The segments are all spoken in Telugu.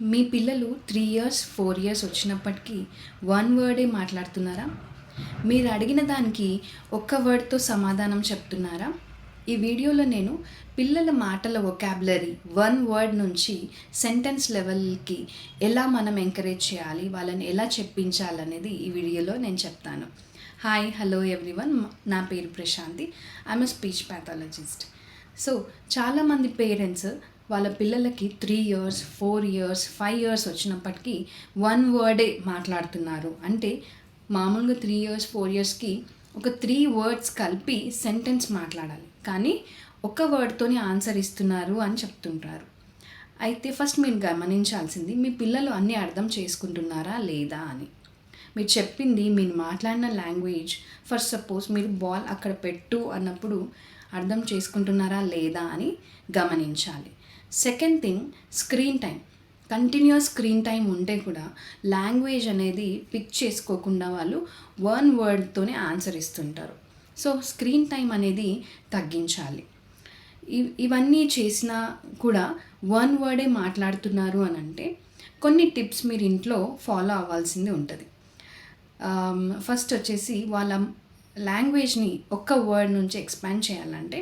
మీ పిల్లలు 3 ఇయర్స్, 4 ఇయర్స్ వచ్చినప్పటికీ వన్ వర్డే మాట్లాడుతున్నారా? మీరు అడిగిన దానికి ఒక్క వర్డ్‌తో సమాధానం చెప్తున్నారా? ఈ వీడియోలో నేను పిల్లల మాటల వొకాబులరీ వన్ వర్డ్ నుంచి సెంటెన్స్ లెవెల్‌కి ఎలా మనం ఎంకరేజ్ చేయాలి, వాళ్ళని ఎలా చెప్పించాలనేది ఈ వీడియోలో నేను చెప్తాను. Hi, hello everyone. నా పేరు Prashanti. I am a speech pathologist. So చాలామంది పేరెంట్స్ వాళ్ళ పిల్లలకి 3 ఇయర్స్, 4 ఇయర్స్, 5 ఇయర్స్ వచ్చినప్పటికీ వన్ వర్డే మాట్లాడుతున్నారు. అంటే మామూలుగా 3 ఇయర్స్, 4 ఇయర్స్కి ఒక 3 వర్డ్స్ కలిపి సెంటెన్స్ మాట్లాడాలి, కానీ ఒక వర్డ్తోని ఆన్సర్ ఇస్తున్నారు అని చెప్తుంటారు. అయితే ఫస్ట్ మీరు గమనించాల్సింది మీ పిల్లలు అన్నీ అర్థం చేసుకుంటున్నారా లేదా అని. మీరు చెప్పింది, మీరు మాట్లాడిన లాంగ్వేజ్, ఫర్ సపోజ్ మీరు బాల్ అక్కడ పెట్టు అన్నప్పుడు అర్థం చేసుకుంటున్నారా లేదా అని గమనించాలి. Second thing, screen time. Continuous screen time ఉంటే కూడా లాంగ్వేజ్ అనేది పిక్ చేసుకోకుండా వాళ్ళు వన్ వర్డ్తోనే ఆన్సర్ ఇస్తుంటారు. సో స్క్రీన్ టైం అనేది తగ్గించాలి. ఇవన్నీ చేసినా కూడా వన్ వర్డే మాట్లాడుతున్నారు అని అంటే కొన్ని టిప్స్ మీరు ఇంట్లో ఫాలో అవ్వాల్సింది ఉంటుంది. ఫస్ట్ వచ్చేసి వాళ్ళ లాంగ్వేజ్ని ఒక్క వర్డ్ నుంచి ఎక్స్పాండ్ చేయాలంటే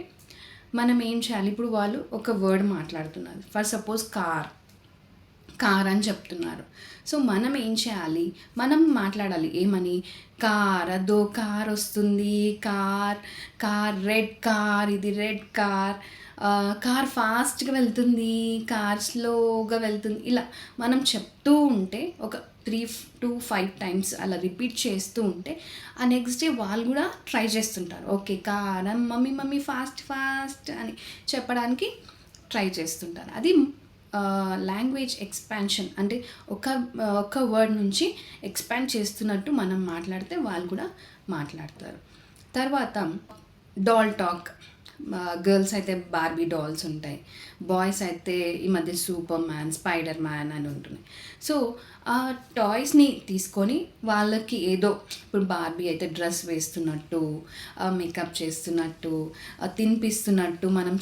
మనం ఏం చేయాలి? ఇప్పుడు వాళ్ళు ఒక వర్డ్ మాట్లాడుతున్నారు, ఫర్ సపోజ్ కార్ అని చెప్తున్నారు. సో మనం ఏం చేయాలి? మనం మాట్లాడాలి ఏమని? కార్, అదో కార్ వస్తుంది, కార్ రెడ్ కార్, ఇది రెడ్ కార్, కార్ ఫాస్ట్గా వెళ్తుంది, కార్ స్లోగా వెళ్తుంది. ఇలా మనం చెప్తూ ఉంటే ఒక 3 to 5 టైమ్స్ అలా రిపీట్ చేస్తూ ఉంటే ఆ నెక్స్ట్ డే వాళ్ళు కూడా ట్రై చేస్తుంటారు. ఓకే, కార్, మమ్మీ ఫాస్ట్ అని చెప్పడానికి ట్రై చేస్తుంటారు. అది లాంగ్వేజ్ ఎక్స్పాన్షన్. అంటే ఒక వర్డ్ నుంచి ఎక్స్పాండ్ చేస్తున్నట్టు మనం మాట్లాడితే వాళ్ళు కూడా మాట్లాడతారు. తర్వాత డాల్ టాక్. గర్ల్స్ అయితే బార్బీ డాల్స్ ఉంటాయి, బాయ్స్ అయితే ఈ మధ్య సూపర్ మ్యాన్, స్పైడర్ మ్యాన్ అని ఉంటున్నాయి. సో ఆ టాయ్స్ని తీసుకొని వాళ్ళకి ఏదో, ఇప్పుడు బార్బీ అయితే డ్రెస్ వేస్తున్నట్టు, మేకప్ చేస్తున్నట్టు, తినిపిస్తున్నట్టు మనం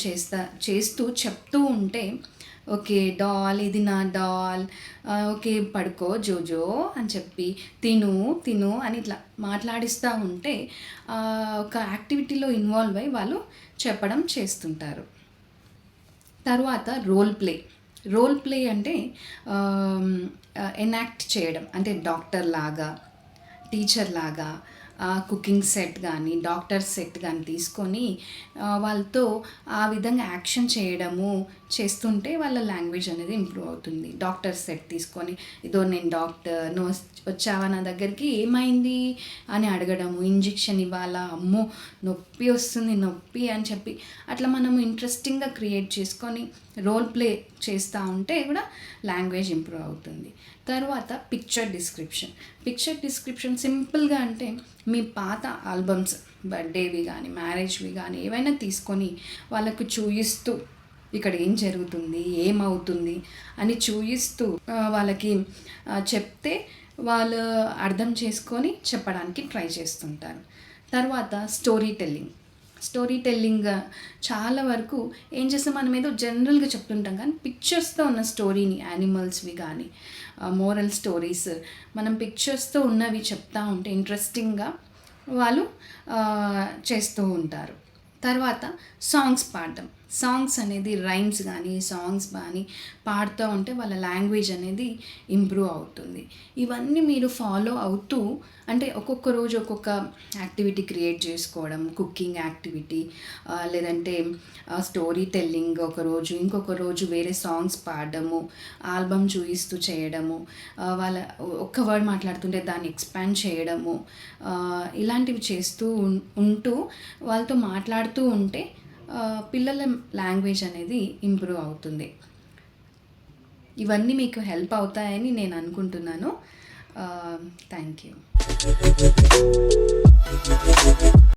చేస్తూ చెప్తూ ఉంటే, ఓకే డాల్, ఇది నా డాల్, ఓకే పడుకో జోజో అని చెప్పి తిను అని ఇట్లా మాట్లాడిస్తూ ఉంటే ఒక యాక్టివిటీలో ఇన్వాల్వ్ అయ్యి వాళ్ళు చెప్పడం చేస్తుంటారు. తర్వాత రోల్ ప్లే అంటే ఎనాక్ట్ చేయడం. అంటే డాక్టర్ లాగా, టీచర్ లాగా, కుకింగ్ సెట్ కానీ, డాక్టర్ సెట్ కానీ తీసుకొని వాళ్ళతో ఆ విధంగా యాక్షన్ చేయడము చేస్తుంటే వాళ్ళ లాంగ్వేజ్ అనేది ఇంప్రూవ్ అవుతుంది. డాక్టర్ సెట్ తీసుకొని, ఇదో నేను డాక్టర్, నువ్వు వచ్చావా నా దగ్గరికి, ఏమైంది అని అడగడము, ఇంజెక్షన్ ఇవ్వాలా, అమ్మో నొప్పి వస్తుంది నొప్పి అని చెప్పి అట్లా మనము ఇంట్రెస్టింగ్గా క్రియేట్ చేసుకొని రోల్ ప్లే చేస్తూ ఉంటే కూడా లాంగ్వేజ్ ఇంప్రూవ్ అవుతుంది. తర్వాత పిక్చర్ డిస్క్రిప్షన్ సింపుల్గా అంటే మీ పాత ఆల్బమ్స్, బర్త్డేవి కానీ, మ్యారేజ్వి కానీ ఏవైనా తీసుకొని వాళ్ళకు చూయిస్తూ ఇక్కడ ఏం జరుగుతుంది, ఏమవుతుంది అని చూయిస్తూ వాళ్ళకి చెప్తే వాళ్ళు అర్థం చేసుకొని చెప్పడానికి ట్రై చేస్తుంటారు. తర్వాత స్టోరీ టెల్లింగ్ చాలా వరకు ఏం చేస్తాం, మనం ఏదో జనరల్గా చెప్తుంటాం, కానీ పిక్చర్స్తో ఉన్న స్టోరీని, యానిమల్స్వి కానీ, మోరల్ స్టోరీస్ మనం పిక్చర్స్తో ఉన్నవి చెప్తూ ఉంటే ఇంట్రెస్టింగ్గా వాళ్ళు చేస్తూ ఉంటారు. తర్వాత సాంగ్స్ అనేది రైమ్స్ కానీ, సాంగ్స్ కానీ పాడుతూ ఉంటే వాళ్ళ లాంగ్వేజ్ అనేది ఇంప్రూవ్ అవుతుంది. ఇవన్నీ మీరు ఫాలో అవుతూ, అంటే ఒక్కొక్క రోజు ఒక్కొక్క యాక్టివిటీ క్రియేట్ చేసుకోవడం, కుకింగ్ యాక్టివిటీ, లేదంటే స్టోరీ టెల్లింగ్ ఒకరోజు, ఇంకొక రోజు వేరే సాంగ్స్ పాడడము, ఆల్బమ్ చూయిస్తూ చేయడము, వాళ్ళ ఒక్క వర్డ్ మాట్లాడుతుంటే దాన్ని ఎక్స్పాండ్ చేయడము, ఇలాంటివి చేస్తూ ఉంటూ వాళ్ళతో మాట్లాడుతూ ఉంటే పిల్లల లాంగ్వేజ్ అనేది ఇంప్రూవ్ అవుతుంది. ఇవన్నీ మీకు హెల్ప్ అవుతాయని నేను అనుకుంటున్నాను. Thank you.